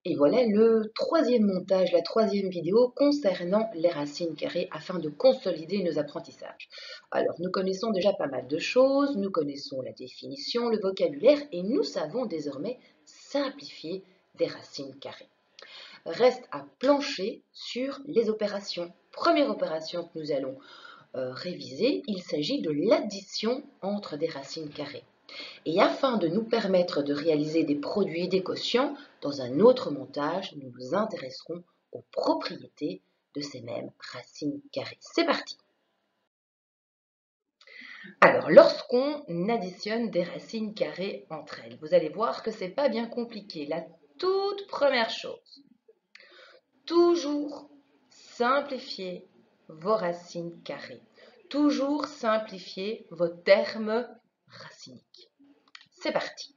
Et voilà le troisième montage, la troisième vidéo concernant les racines carrées afin de consolider nos apprentissages. Alors, nous connaissons déjà pas mal de choses, nous connaissons la définition, le vocabulaire et nous savons désormais simplifier des racines carrées. Reste à plancher sur les opérations. Première opération que nous allons réviser, il s'agit de l'addition entre des racines carrées. Et afin de nous permettre de réaliser des produits et des quotients, dans un autre montage, nous nous intéresserons aux propriétés de ces mêmes racines carrées. C'est parti! Alors, lorsqu'on additionne des racines carrées entre elles, vous allez voir que ce n'est pas bien compliqué. La toute première chose, toujours simplifier vos racines carrées. Toujours simplifier vos termes raciniques. C'est parti!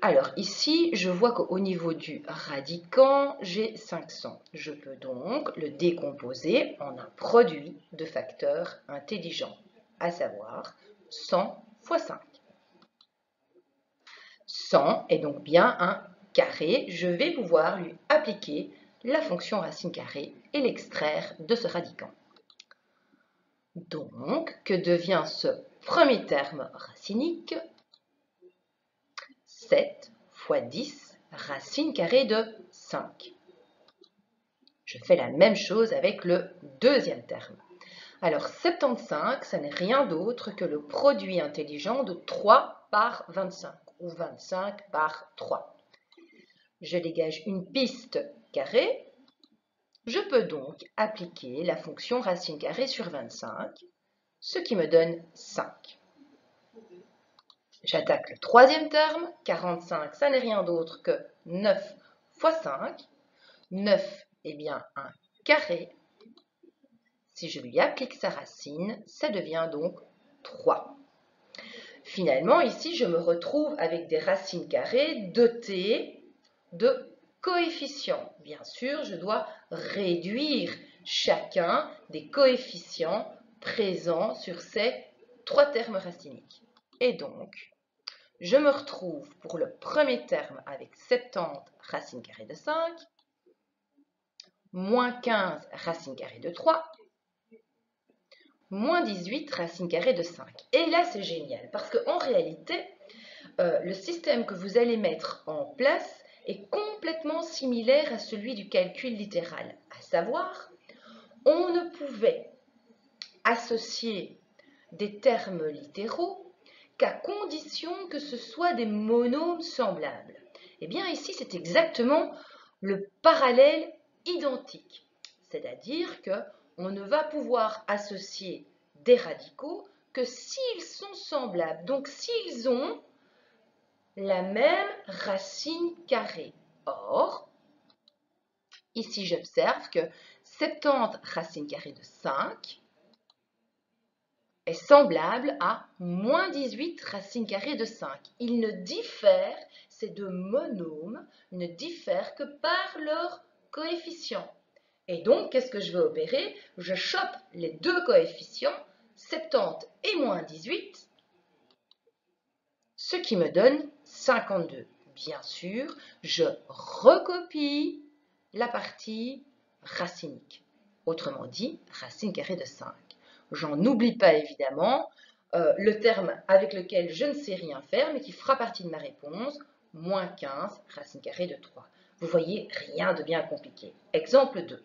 Alors ici, je vois qu'au niveau du radicand, j'ai 500. Je peux donc le décomposer en un produit de facteurs intelligents, à savoir 100 fois 5. 100 est donc bien un carré. Je vais pouvoir lui appliquer la fonction racine carrée et l'extraire de ce radicand. Donc, que devient ce premier terme racinique? 7 fois 10 racine carrée de 5. Je fais la même chose avec le deuxième terme. Alors 75, ça n'est rien d'autre que le produit intelligent de 3 par 25 ou 25 par 3. Je dégage une piste carrée. Je peux donc appliquer la fonction racine carrée sur 25, ce qui me donne 5. J'attaque le troisième terme. 45, ça n'est rien d'autre que 9 fois 5. 9 est bien un carré. Si je lui applique sa racine, ça devient donc 3. Finalement, ici, je me retrouve avec des racines carrées dotées de coefficients. Bien sûr, je dois réduire chacun des coefficients présents sur ces 3 termes raciniques. Et donc, je me retrouve pour le premier terme avec 70 racine carrée de 5, moins 15 racine carrée de 3, moins 18 racine carrée de 5. Et là, c'est génial, parce qu'en réalité, le système que vous allez mettre en place est complètement similaire à celui du calcul littéral. À savoir, on ne pouvait associer des termes littéraux qu'à condition que ce soit des monômes semblables. Eh bien, ici, c'est exactement le parallèle identique. C'est-à-dire qu'on ne va pouvoir associer des radicaux que s'ils sont semblables, donc s'ils ont la même racine carrée. Or, ici j'observe que 70 racine carrée de 5 est semblable à moins 18 racine carrée de 5. Ils ne diffèrent, ces deux monômes ne diffèrent que par leur coefficient. Et donc, qu'est-ce que je vais opérer? Je chope les deux coefficients, 70 et moins 18, ce qui me donne 52. Bien sûr, je recopie la partie racinique. Autrement dit, racine carrée de 5. J'en oublie pas évidemment le terme avec lequel je ne sais rien faire, mais qui fera partie de ma réponse, moins 15 racine carrée de 3. Vous voyez, rien de bien compliqué. Exemple 2.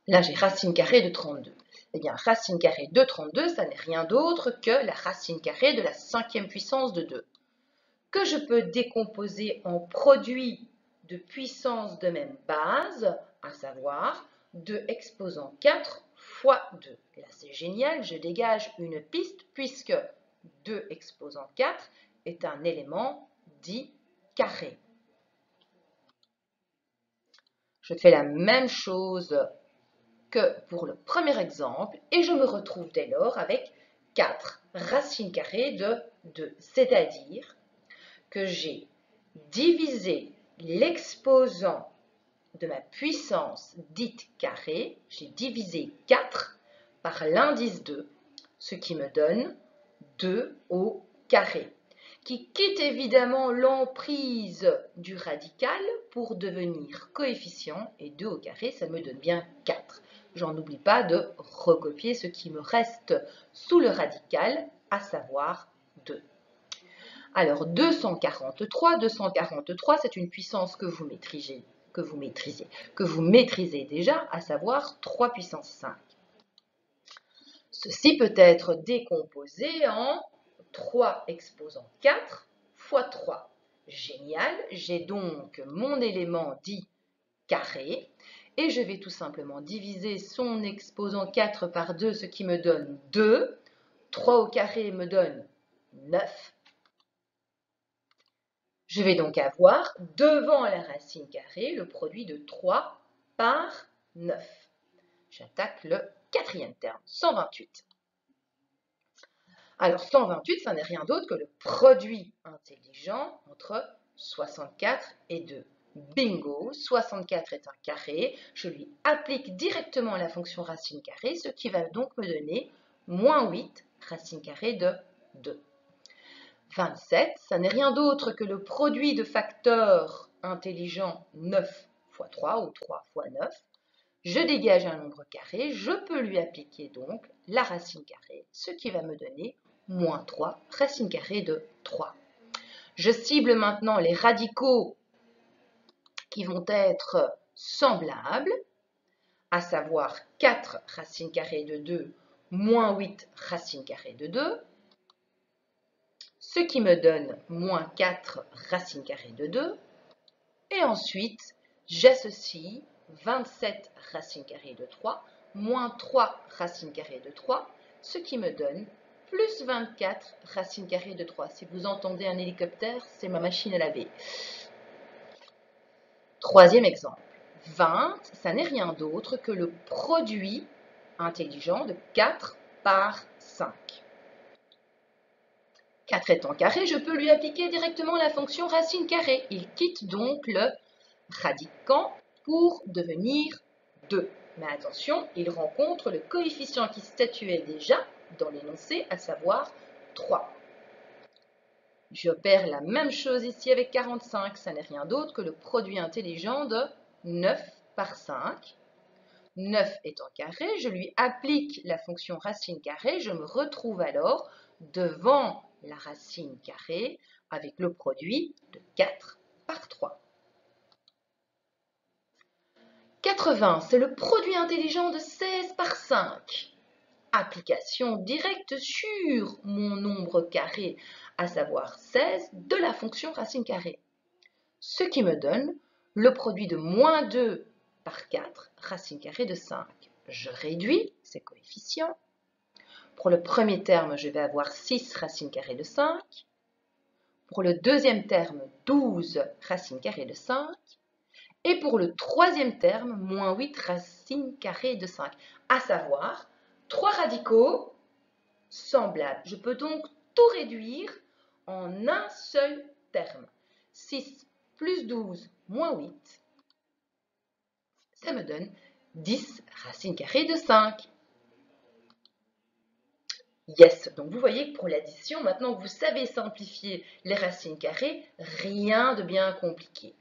Là, j'ai racine carrée de 32. Eh bien, racine carrée de 32, ça n'est rien d'autre que la racine carrée de la 5e puissance de 2, que je peux décomposer en produit de puissances de même base, à savoir 2 exposant 4 fois 2. Et là, c'est génial, je dégage une piste puisque 2 exposant 4 est un élément dit carré. Je fais la même chose que pour le premier exemple et je me retrouve dès lors avec 4 racines carrées de 2, c'est-à-dire que j'ai divisé l'exposant de ma puissance dite carrée, j'ai divisé 4 par l'indice 2, ce qui me donne 2 au carré. qui quitte évidemment l'emprise du radical pour devenir coefficient, et 2 au carré, ça me donne bien 4. J'en oublie pas de recopier ce qui me reste sous le radical, à savoir 2. Alors 243, c'est une puissance que vous maîtrisez déjà, à savoir 3 puissance 5. Ceci peut être décomposé en 3 exposant 4 fois 3. Génial, j'ai donc mon élément dit carré, et je vais tout simplement diviser son exposant 4 par 2, ce qui me donne 2. 3 au carré me donne 9. Je vais donc avoir devant la racine carrée le produit de 3 par 9. J'attaque le quatrième terme, 128. Alors 128, ça n'est rien d'autre que le produit intelligent entre 64 et 2. Bingo, 64 est un carré, je lui applique directement la fonction racine carrée, ce qui va donc me donner moins 8 racine carrée de 2. 27, ça n'est rien d'autre que le produit de facteurs intelligents 9 fois 3 ou 3 fois 9. Je dégage un nombre carré, je peux lui appliquer donc la racine carrée, ce qui va me donner moins 3 racine carrée de 3. Je cible maintenant les radicaux qui vont être semblables, à savoir 4 racine carrée de 2 moins 8 racine carrée de 2, ce qui me donne moins 4 racine carrée de 2. Et ensuite, j'associe 27 racine carrée de 3 moins 3 racine carrée de 3, ce qui me donne plus 24 racine carrée de 3. Si vous entendez un hélicoptère, c'est ma machine à laver. Troisième exemple. 20, ça n'est rien d'autre que le produit intelligent de 4 par 5. 4 étant carré, je peux lui appliquer directement la fonction racine carrée. Il quitte donc le radicand pour devenir 2. Mais attention, il rencontre le coefficient qui statuait déjà dans l'énoncé, à savoir 3. J'opère la même chose ici avec 45. Ça n'est rien d'autre que le produit intelligent de 9 par 5. 9 étant carré, je lui applique la fonction racine carrée. Je me retrouve alors devant la racine carrée avec le produit de 4 par 3. 80, c'est le produit intelligent de 16 par 5. Application directe sur mon nombre carré, à savoir 16, de la fonction racine carrée. Ce qui me donne le produit de moins 2 par 4, racine carrée de 5. Je réduis ces coefficients. Pour le premier terme, je vais avoir 6 racine carrée de 5. Pour le deuxième terme, 12 racine carrée de 5. Et pour le troisième terme, moins 8 racine carrée de 5. À savoir, 3 radicaux semblables. Je peux donc tout réduire en un seul terme. 6 plus 12 moins 8, ça me donne 10 racine carrée de 5. Yes, donc vous voyez que pour l'addition, maintenant que vous savez simplifier les racines carrées, rien de bien compliqué.